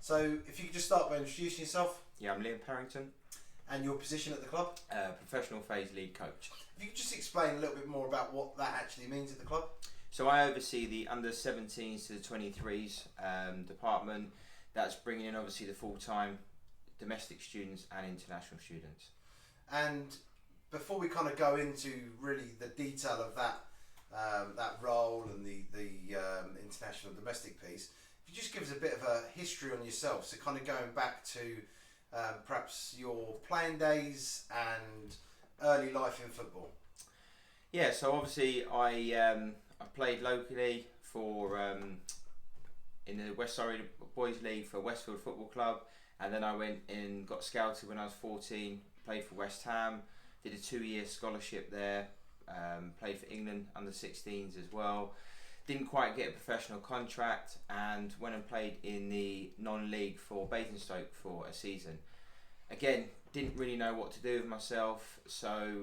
So if you could just start by introducing yourself. Yeah, I'm Liam Parrington. And your position at the club? Professional phase lead coach. If you could just explain a little bit more about what that actually means at the club. So I oversee the under 17s to the 23s department. That's bringing in obviously the full-time domestic students and international students. And before we kind of go into really the detail of that role and the international and domestic piece, if you just give us a bit of a history on yourself, so kind of going back to perhaps your playing days and early life in football. Yeah, so obviously I played locally for in the West Surrey Boys League for Westfield Football Club, and then I went and got scouted when I was 14, played for West Ham, did a 2-year scholarship there, played for England under 16s as well. Didn't quite get a professional contract and went and played in the non-league for Basingstoke for a season. Again, didn't really know what to do with myself, so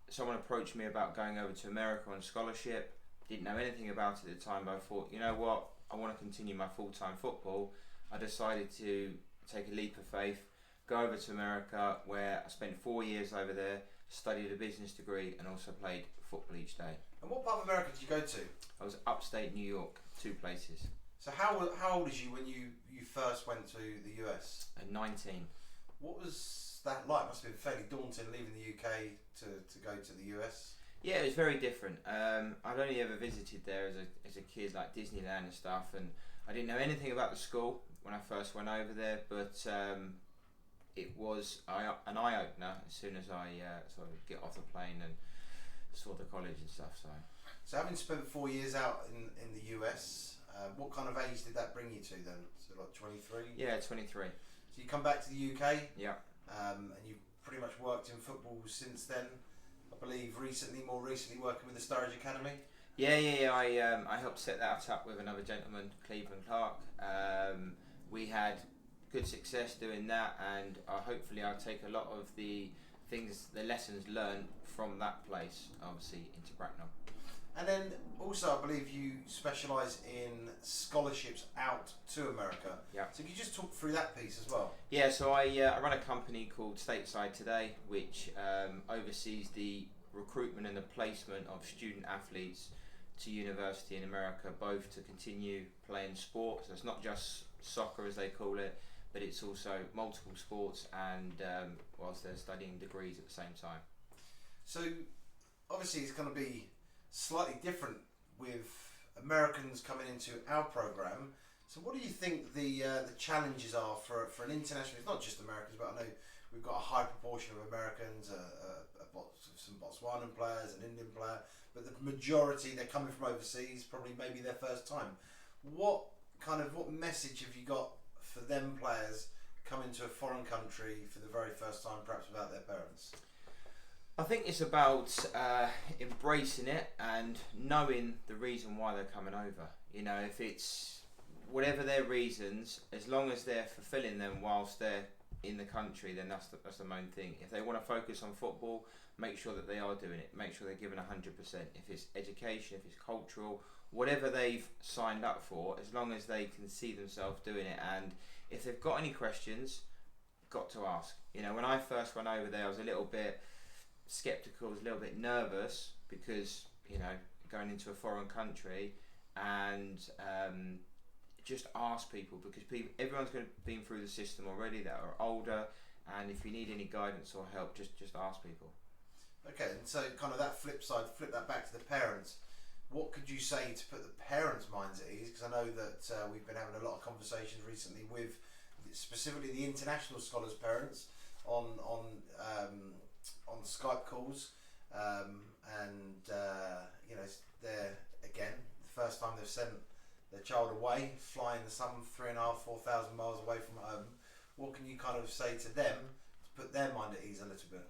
someone approached me about going over to America on scholarship. Didn't know anything about it at the time, but I thought, you know what, I want to continue my full-time football. I decided to take a leap of faith, go over to America, where I spent 4 years over there, studied a business degree and also played football each day. And what part of America did you go to? I was upstate New York, 2 places. So how old was you when you first went to the US? At 19. What was that like? Must have been fairly daunting leaving the UK to go to the US. Yeah, it was very different. I'd only ever visited there as a kid, like Disneyland and stuff, and I didn't know anything about the school when I first went over there, but it was an eye-opener as soon as I sort of get off the plane and saw the college and stuff. So having spent 4 years out in the US, what kind of age did that bring you to then? So like 23? Yeah, 23. So you come back to the UK? Yeah. And you've pretty much worked in football since then. I believe more recently working with the Sturridge Academy? Yeah. I helped set that up with another gentleman, Cleveland Clark. We had good success doing that, and hopefully I'll take a lot of the lessons learned from that place, obviously, into Bracknell. And then also I believe you specialise in scholarships out to America. Yeah. So can you just talk through that piece as well? Yeah, so I run a company called Stateside Today, which oversees the recruitment and the placement of student athletes to university in America, both to continue playing sports. So it's not just soccer as they call it, but it's also multiple sports and whilst they're studying degrees at the same time. So obviously it's going to be slightly different with Americans coming into our program. So what do you think the challenges are for an international? It's not just Americans, but I know we've got a high proportion of Americans, some Botswanan players, an Indian player, but the majority they're coming from overseas, probably maybe their first time. What message have you got for them players coming to a foreign country for the very first time, perhaps without their parents? I think it's about embracing it and knowing the reason why they're coming over. You know, if it's whatever their reasons, as long as they're fulfilling them whilst they're in the country, then that's the main thing. If they want to focus on football, make sure that they are doing it. Make sure they're giving 100%. If it's education, if it's cultural, whatever they've signed up for, as long as they can see themselves doing it. And if they've got any questions, got to ask. You know, when I first went over there, I was a little bit skeptical, was a little bit nervous because, you know, going into a foreign country, and just ask people, because everyone's been through the system already that are older, and if you need any guidance or help, just ask people. Okay, and so kind of that flip side, flip that back to the parents. What could you say to put the parents' minds at ease? Because I know that we've been having a lot of conversations recently with specifically the international scholars' parents on Skype calls, and you know, they're again the first time they've sent their child away, flying some 3,500-4,000 miles away from home. What can you kind of say to them to put their mind at ease a little bit?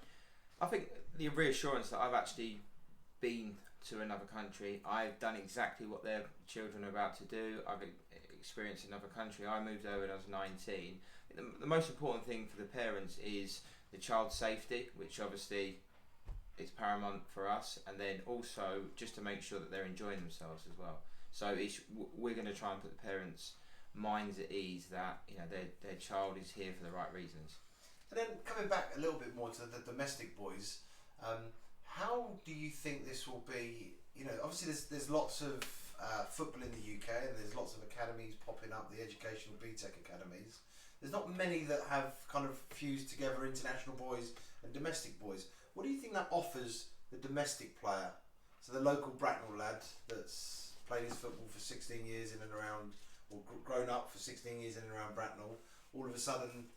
I think the reassurance that I've actually been to another country, I've done exactly what their children are about to do. I've experienced another country. I moved over when I was 19. The most important thing for the parents is the child's safety, which obviously is paramount for us, and then also just to make sure that they're enjoying themselves as well. So we're going to try and put the parents' minds at ease that their child is here for the right reasons. And then coming back a little bit more to the domestic boys, how do you think this will be? Obviously there's lots of football in the UK, and there's lots of academies popping up, the educational BTEC academies. There's not many that have kind of fused together international boys and domestic boys. What do you think that offers the domestic player? So the local Bracknell lad that's played his football for 16 years in and around, or grown up for 16 years in and around Bracknell, all of a sudden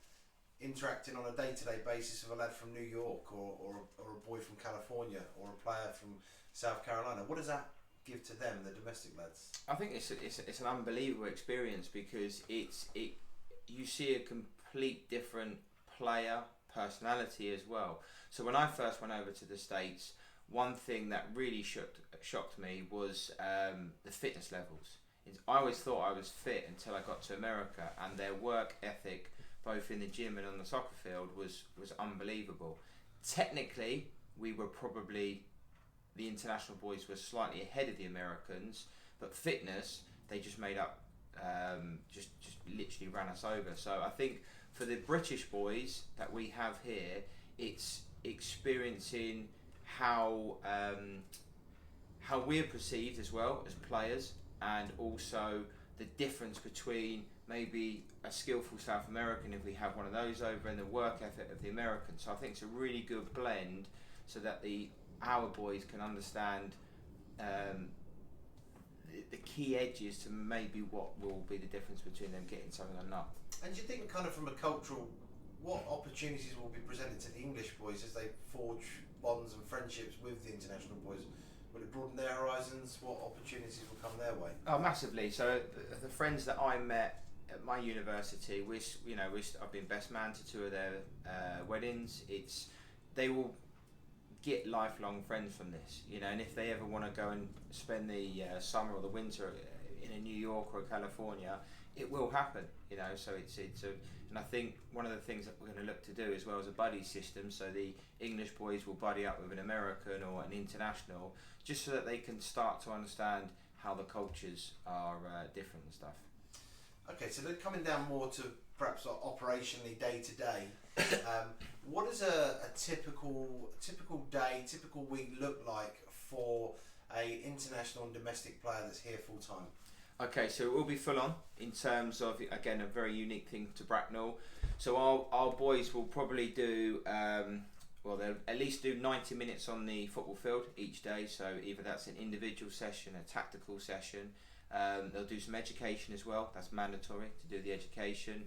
interacting on a day-to-day basis with a lad from New York or a boy from California or a player from South Carolina. What does that give to them, the domestic lads? I think it's an unbelievable experience because you see a complete different player personality as well. So when I first went over to the States, one thing that really shocked me was the fitness levels. I always thought I was fit until I got to America, and their work ethic, both in the gym and on the soccer field, was unbelievable. Technically, we were probably, the international boys were slightly ahead of the Americans, but fitness, they just made up, just literally ran us over. So I think for the British boys that we have here, it's experiencing how we're perceived as well as players, and also the difference between maybe a skillful South American, if we have one of those over, and the work ethic of the Americans. So I think it's a really good blend so that our boys can understand the key edges to maybe what will be the difference between them getting something or not. And do you think, kind of from a cultural, what opportunities will be presented to the English boys as they forge bonds and friendships with the international boys? Will it broaden their horizons? What opportunities will come their way? Oh, massively. So the friends that I met at my university, I've been best man to two of their weddings. They will get lifelong friends from this, and if they ever want to go and spend the summer or the winter in a New York or a California, it will happen, So and I think one of the things that we're going to look to do as well as a buddy system. So the English boys will buddy up with an American or an international, just so that they can start to understand how the cultures are different and stuff. Okay, so they're coming down more to perhaps operationally day to day. What does a typical day, typical week look like for a international and domestic player that's here full time? Okay, so it will be full on in terms of, again, a very unique thing to Bracknell. So our boys will probably do, they'll at least do 90 minutes on the football field each day. So either that's an individual session, a tactical session. They'll do some education as well. That's mandatory to do the education.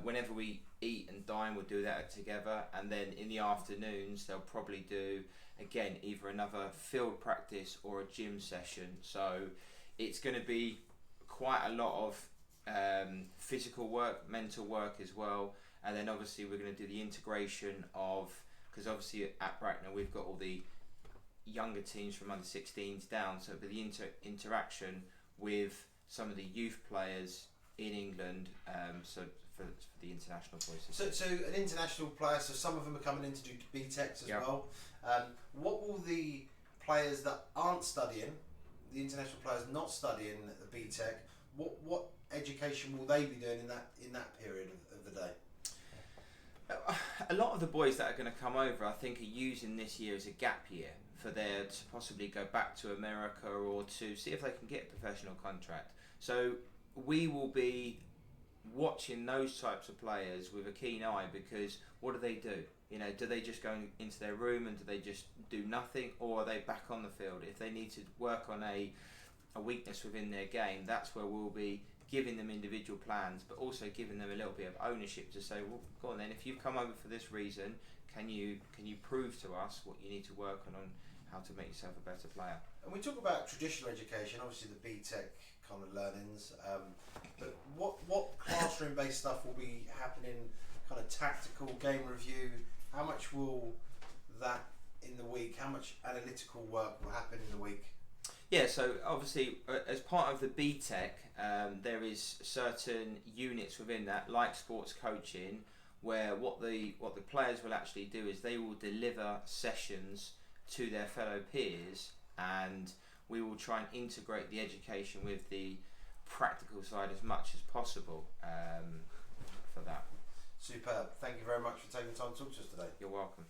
Whenever we eat and dine, we'll do that together. And then in the afternoons, they'll probably do, again, either another field practice or a gym session. So it's going to be quite a lot of physical work, mental work as well. And then obviously we're going to do the integration of, because obviously at Bracknell we've got all the younger teams from under 16s down, so it'll be the interaction with some of the youth players in England, so for the international voices. So an international player, so some of them are coming in to do BTECs as well. What will the players that aren't studying, the international players not studying the BTEC, what education will they be doing in that period of the day? A lot of the boys that are going to come over, I think, are using this year as a gap year for them to possibly go back to America or to see if they can get a professional contract. So we will be watching those types of players with a keen eye, because what do? Do they just go into their room and do they just do nothing, or are they back on the field? If they need to work on a weakness within their game, that's where we'll be giving them individual plans, but also giving them a little bit of ownership to say, well, go on then, if you've come over for this reason, can you prove to us what you need to work on how to make yourself a better player? And we talk about traditional education, obviously the BTEC kind of learnings, but what classroom based stuff will be happening, kind of tactical game review? How much will that in the week, how much analytical work will happen in the week? Yeah, so obviously as part of the BTEC, there is certain units within that, like sports coaching, where what the players will actually do is they will deliver sessions to their fellow peers, and we will try and integrate the education with the practical side as much as possible for that. Superb. Thank you very much for taking the time to talk to us today. You're welcome.